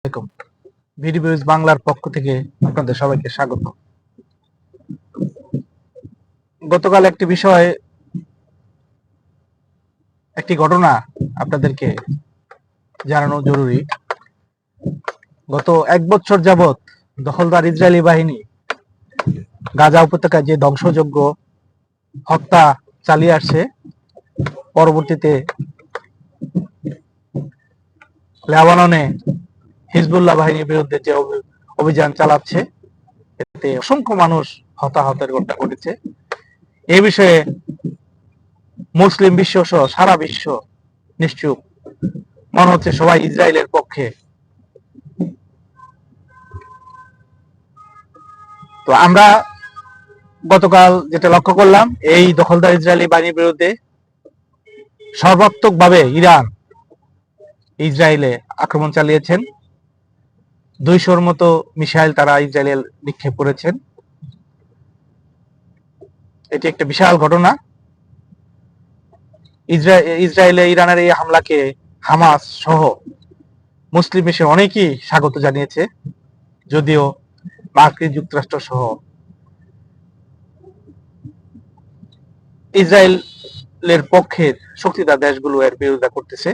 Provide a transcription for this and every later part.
আলাইকুম। ভিডিওস বাংলার পক্ষ থেকে আপনাদের সবাইকে স্বাগত। গতকাল একটি ঘটনা আপনাদেরকে জানানো জরুরি। গত 1 বছর যাবৎ দখলদার ইসরায়েলি বাহিনী গাজা উপত্যকায় যে ধ্বংসযজ্ঞ হত্যা চালিয়ে আসছে, পরবর্তীতে লেবাননে হিজবুল্লাহ বাহিনীর বিরুদ্ধে যে অভিযান চালাচ্ছে, এতে অসংখ্য মানুষ হতাহতের ঘটনা ঘটেছে। এই বিষয়ে মুসলিম বিশ্ব সহ সারা বিশ্ব নিশ্চুপ। মনে হচ্ছে সবাই ইসরায়েলের পক্ষে। তো আমরা গতকাল যেটা লক্ষ্য করলাম, এই দখলদার ইসরায়েলি বাহিনীর বিরুদ্ধে সর্বাত্মকভাবে ইরান ইসরায়েলে আক্রমণ চালিয়েছেন। 200-র মতো মিসাইল তারা ইসরায়েলে নিক্ষেপ করেছেন। এটি একটা বিশাল ঘটনা। ইসরায়েলে ইরানের এই হামলাকে হামাস সহ মুসলিম বিশ্বের অনেকেই স্বাগত জানিয়েছে, যদিও মার্কিন যুক্তরাষ্ট্র সহ ইসরায়েলের পক্ষের শক্তিধর দেশগুলো এর বিরোধিতা করতেছে।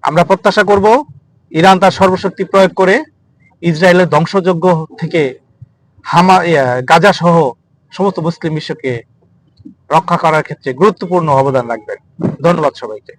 আমরা প্রত্যাশা করব ইরান তার সর্বশক্তি প্রয়োগ করে ইসরায়েলের ধ্বংসযজ্ঞ থেকে গাজা সহ সমস্ত মুসলিম বিশ্বকে রক্ষা করার ক্ষেত্রে গুরুত্বপূর্ণ অবদান রাখবেন। ধন্যবাদ সবাইকে।